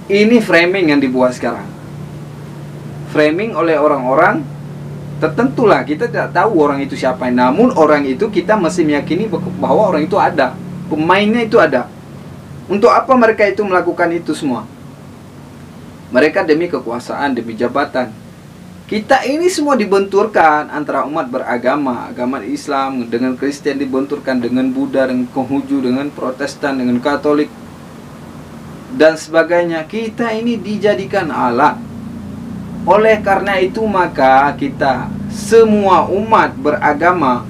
Ini framing yang dibuat sekarang. Framing oleh orang-orang tertentulah, kita tidak tahu orang itu siapa. Namun orang itu kita masih meyakini bahwa orang itu ada. Pemainnya itu ada. Untuk apa mereka itu melakukan itu semua? Mereka demi kekuasaan, demi jabatan. Kita ini semua dibenturkan antara umat beragama, agama Islam dengan Kristen dibenturkan, dengan Buddha, dengan Konghucu, dengan Protestan, dengan Katolik, dan sebagainya. Kita ini dijadikan alat. Oleh karena itu maka kita semua umat beragama,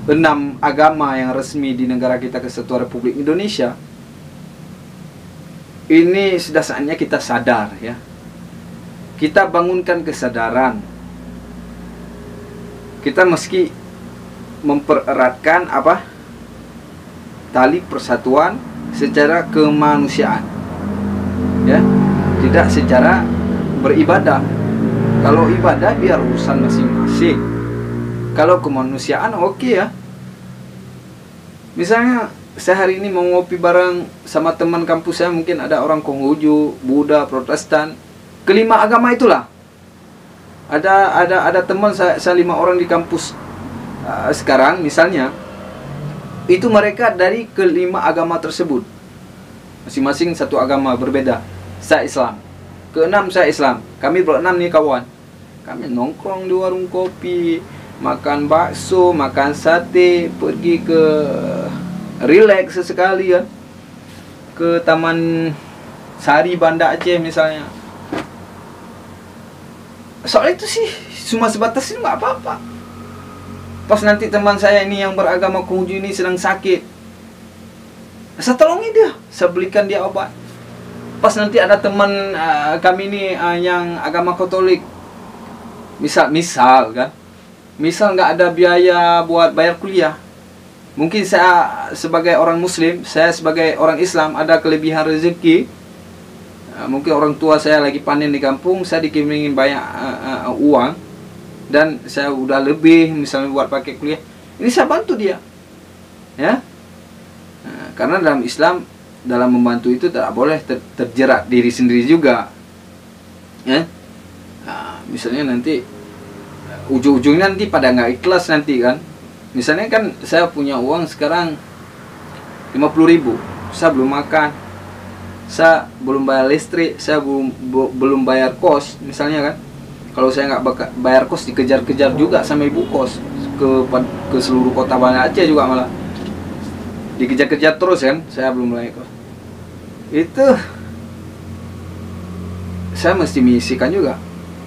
6 agama yang resmi di negara kita Kesatuan Republik Indonesia, ini sudah saatnya kita sadar ya. Kita bangunkan kesadaran. Kita meski mempereratkan apa? Tali persatuan secara kemanusiaan. Ya, tidak secara beribadah. Kalau ibadah biar urusan masing-masing. Kalau kemanusiaan oke ya. Misalnya saya hari ini mau ngopi bareng sama teman kampus saya, mungkin ada orang Konghucu, Buddha, Protestan, kelima agama itulah. Ada teman saya 5 orang di kampus sekarang misalnya, itu mereka dari kelima agama tersebut. Masing-masing satu agama berbeda. Saya Islam. Keenam saya Islam. Kami berenam nih kawan. Kami nongkrong di warung kopi, makan bakso, makan sate, pergi ke relax sesekali ya, ke Taman Sari Banda Aceh misalnya. Soal itu sih cuma sebatas itu, nggak apa-apa. Pas nanti teman saya ini yang beragama Konghucu ini sedang sakit, saya tolongin dia, saya belikan dia obat. Pas nanti ada teman kami ini yang agama Katolik, misal kan, misal nggak ada biaya buat bayar kuliah, mungkin saya sebagai orang Muslim, saya sebagai orang Islam ada kelebihan rezeki. Mungkin orang tua saya lagi panen di kampung, saya dikirimin banyak uang, dan saya udah lebih misalnya buat pakai kuliah, ini saya bantu dia, ya. Karena dalam Islam, dalam membantu itu tidak boleh terjerat diri sendiri juga, ya. Misalnya nanti ujung-ujungnya nanti pada nggak ikhlas nanti kan. Misalnya kan saya punya uang sekarang 50.000, saya belum makan, saya belum bayar listrik, saya belum bayar kos misalnya kan. Kalau saya nggak bayar kos, dikejar-kejar juga sama ibu kos ke seluruh kota Banda Aceh juga, malah dikejar-kejar terus kan. Saya belum bayar kos, itu saya mesti mengisikan juga.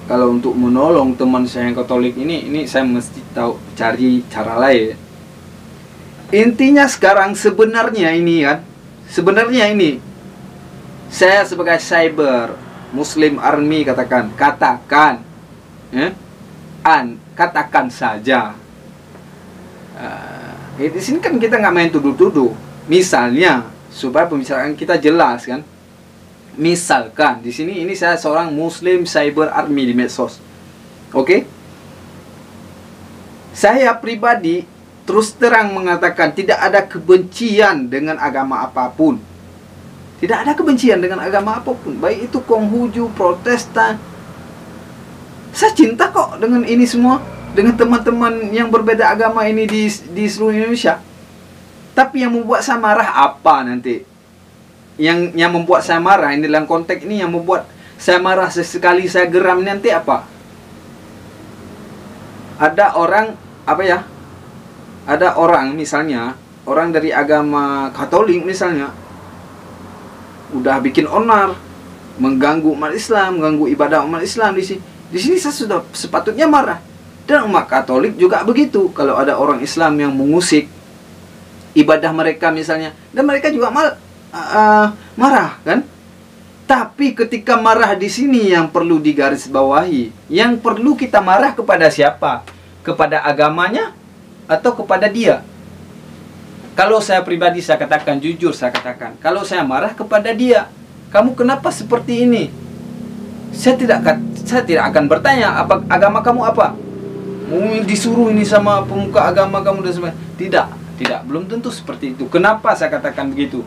Kalau untuk menolong teman saya yang Katolik ini saya mesti tahu cari cara lain. Intinya sekarang sebenarnya ini kan, sebenarnya ini saya sebagai cyber Muslim Army katakan ya, katakan saja. Di sini kan kita nggak main tuduh-tuduh. Misalnya supaya pembicaraan kita jelas kan. Misalkan di sini ini saya seorang Muslim Cyber Army di medsos. Oke? Saya pribadi terus terang mengatakan tidak ada kebencian dengan agama apapun. Tidak ada kebencian dengan agama apapun, baik itu Konghucu, Protestan. Saya cinta kok dengan ini semua, dengan teman-teman yang berbeda agama ini di seluruh Indonesia. Tapi yang membuat saya marah apa nanti? Yang membuat saya marah ini dalam konteks ini, yang membuat saya marah sesekali saya geram nanti apa? Ada orang apa ya? Ada orang misalnya, orang dari agama Katolik misalnya, udah bikin onar, mengganggu umat Islam, mengganggu ibadah umat Islam di sini. Di sini saya sudah sepatutnya marah. Dan umat Katolik juga begitu. Kalau ada orang Islam yang mengusik ibadah mereka misalnya, dan mereka juga marah kan. Tapi ketika marah di sini yang perlu digarisbawahi, yang perlu kita marah kepada siapa? Kepada agamanya atau kepada dia? Kalau saya pribadi, saya katakan jujur, saya katakan, kalau saya marah kepada dia, kamu kenapa seperti ini? Saya tidak akan bertanya apa agama kamu apa. Disuruh ini sama pemuka agama kamu dan sebagainya. Tidak, belum tentu seperti itu. Kenapa saya katakan begitu?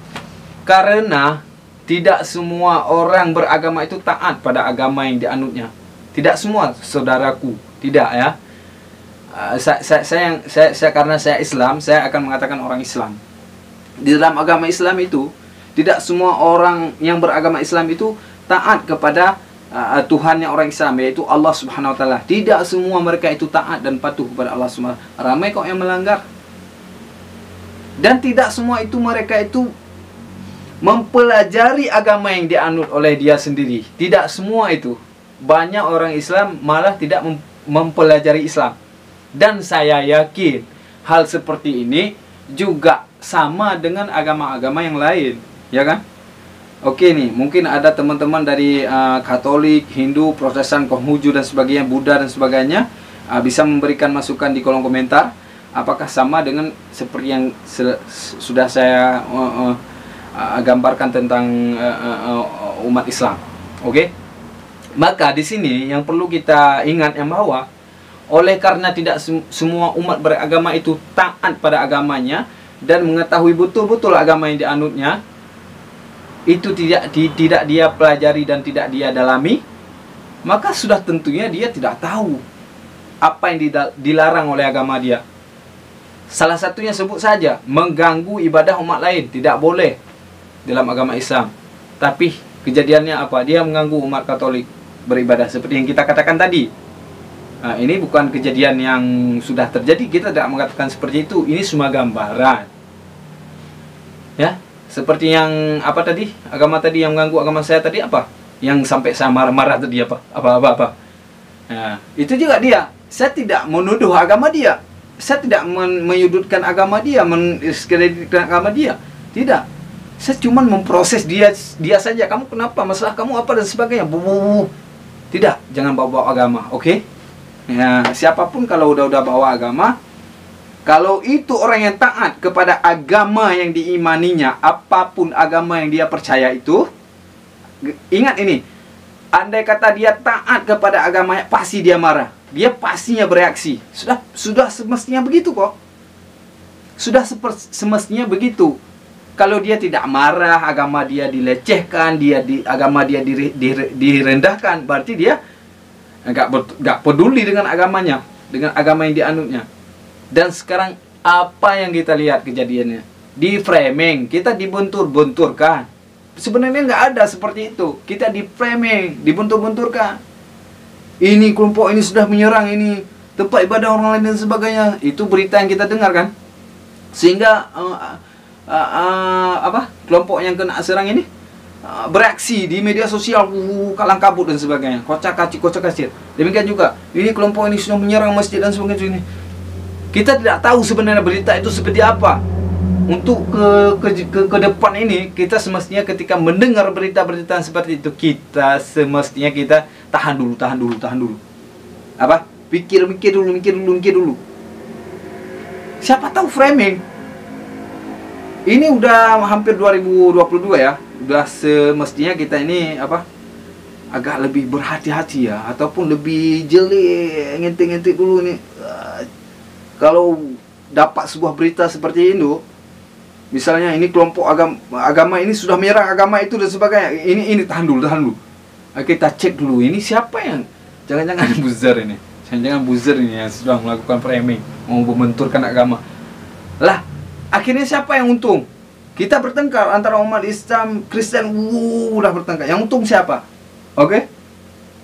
Karena tidak semua orang beragama itu taat pada agama yang dianutnya. Tidak semua, saudaraku, tidak ya. Saya karena saya Islam, saya akan mengatakan orang Islam. Di dalam agama Islam itu tidak semua orang yang beragama Islam itu taat kepada Tuhannya orang Islam, yaitu Allah Subhanahu wa taala. Tidak semua mereka itu taat dan patuh kepada Allah Subhanahu wa taala. Ramai kok yang melanggar. Dan tidak semua itu mereka itu mempelajari agama yang dianut oleh dia sendiri. Tidak semua itu. Banyak orang Islam malah tidak mempelajari Islam. Dan saya yakin hal seperti ini juga sama dengan agama-agama yang lain, ya kan? Oke nih, mungkin ada teman-teman dari Katolik, Hindu, Protestan, Konghucu dan sebagainya, Buddha dan sebagainya, bisa memberikan masukan di kolom komentar. Apakah sama dengan seperti yang sudah saya gambarkan tentang umat Islam? Oke? Maka di sini yang perlu kita ingat yang bahwa oleh karena tidak semua umat beragama itu taat pada agamanya dan mengetahui betul-betul agama yang dianutnya, itu tidak dia pelajari dan tidak dia dalami, maka sudah tentunya dia tidak tahu apa yang dilarang oleh agama dia. Salah satunya sebut saja, mengganggu ibadah umat lain, tidak boleh dalam agama Islam. Tapi kejadiannya apa? Dia mengganggu umat Katolik beribadah seperti yang kita katakan tadi. Nah, ini bukan kejadian yang sudah terjadi, kita tidak mengatakan seperti itu. Ini semua gambaran. Ya, seperti yang apa tadi? Agama tadi yang mengganggu agama saya tadi apa? Yang sampai saya marah-marah tadi apa? Apa? Nah, itu juga dia. Saya tidak menuduh agama dia. Saya tidak menyudutkan agama dia, mendiskreditkan agama dia. Tidak. Saya cuma memproses dia saja. Kamu kenapa? Masalah kamu apa dan sebagainya. Tidak, jangan bawa-bawa agama, oke? Ya, siapapun kalau udah bawa agama, kalau itu orang yang taat kepada agama yang diimaninya, apapun agama yang dia percaya itu, ingat ini, andai kata dia taat kepada agamanya, pasti dia marah. Dia pastinya bereaksi. Sudah semestinya begitu kok. Sudah semestinya begitu. Kalau dia tidak marah, agama dia dilecehkan, agama dia direndahkan, berarti dia nggak peduli dengan agamanya, dengan agama yang dianutnya. Dan sekarang apa yang kita lihat kejadiannya? Di framing, kita dibentur-benturkan. Sebenarnya nggak ada seperti itu. Kita di framing, dibentur-benturkan. Ini kelompok ini sudah menyerang ini tempat ibadah orang lain dan sebagainya. Itu berita yang kita dengar kan? Sehingga kelompok yang kena serang ini bereaksi di media sosial, kalang kabut dan sebagainya, kocak kacir. Demikian juga ini kelompok ini sudah menyerang masjid dan sebagainya. Kita tidak tahu sebenarnya berita itu seperti apa. Untuk ke depan ini, kita semestinya ketika mendengar berita-berita seperti itu, kita semestinya kita tahan dulu. Apa? Mikir dulu. Siapa tahu framing. Ini udah hampir 2022 ya. Udah semestinya kita ini agak lebih berhati-hati ya, ataupun lebih jeli, ngintik dulu nih. Kalau dapat sebuah berita seperti itu, misalnya ini kelompok agama ini sudah menyerang agama itu dan sebagainya. Ini tahan dulu. Kita cek dulu, ini siapa yang jangan-jangan buzzer ini. Jangan-jangan buzzer ini yang sudah melakukan framing, mau membenturkan agama. Lah, akhirnya siapa yang untung? Kita bertengkar antara umat Islam, Kristen, udah bertengkar. Yang untung siapa? Oke?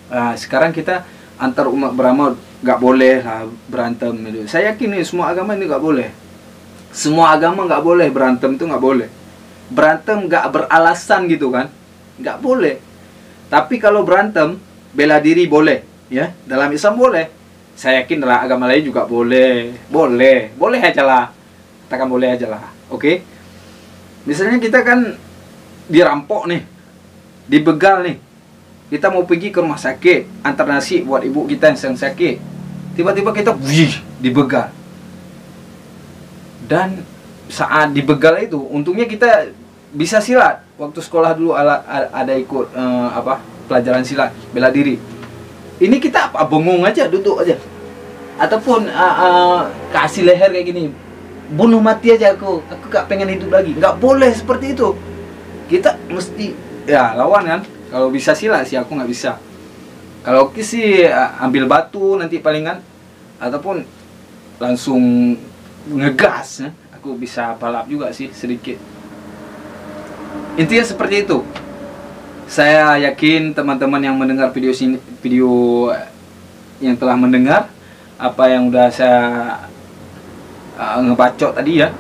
Nah, sekarang kita antar umat beragama nggak boleh lah berantem. Saya yakin nih semua agama ini nggak boleh. Semua agama nggak boleh berantem, itu nggak boleh. Berantem nggak beralasan gitu kan? Nggak boleh. Tapi kalau berantem bela diri boleh, ya. Dalam Islam boleh. Saya yakin dalam agama lain juga boleh. Boleh aja lah. Katakan boleh aja lah. Oke? Misalnya kita kan dirampok nih, dibegal nih. Kita mau pergi ke rumah sakit, antar nasi buat ibu kita yang sedang sakit. Tiba-tiba kita dibegal. Dan saat dibegal itu, untungnya kita bisa silat. Waktu sekolah dulu ada ikut pelajaran silat, bela diri. Ini kita bengong aja, duduk aja. Ataupun kasih leher kayak gini. Bunuh mati aja aku gak pengen hidup lagi. Nggak boleh seperti itu. Kita mesti Ya lawan kan. Kalau bisa silat sih, aku nggak bisa. Kalau hoki sih ambil batu nanti palingan, ataupun langsung ngegas ya. Aku bisa balap juga sih sedikit. Intinya seperti itu. Saya yakin teman-teman yang mendengar video yang telah mendengar apa yang udah saya ngebacot tadi ya,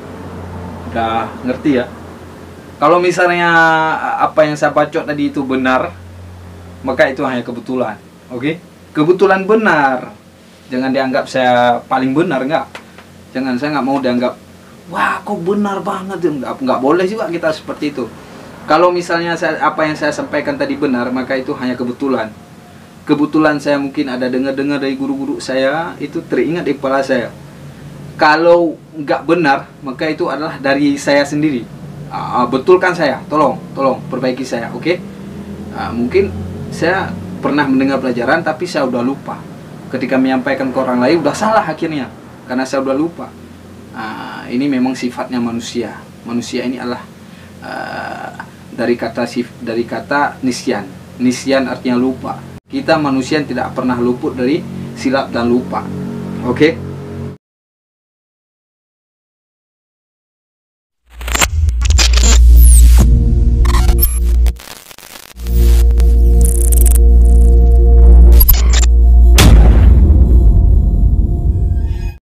udah ngerti ya. Kalau misalnya apa yang saya bacot tadi itu benar, maka itu hanya kebetulan. Oke? Kebetulan benar. Jangan dianggap saya paling benar, enggak. Jangan, saya nggak mau dianggap wah kok benar banget. Nggak boleh juga kita seperti itu. Kalau misalnya apa yang saya sampaikan tadi benar, maka itu hanya kebetulan. Kebetulan saya mungkin ada dengar-dengar dari guru-guru saya, itu teringat di kepala saya. Kalau nggak benar, maka itu adalah dari saya sendiri. Betulkan saya, tolong perbaiki saya, oke? Mungkin saya pernah mendengar pelajaran, tapi saya udah lupa. Ketika menyampaikan ke orang lain, udah salah akhirnya, karena saya udah lupa. Ini memang sifatnya manusia. Manusia ini adalah dari kata nisyan. Nisyan artinya lupa. Kita manusia yang tidak pernah luput dari silap dan lupa. Oke?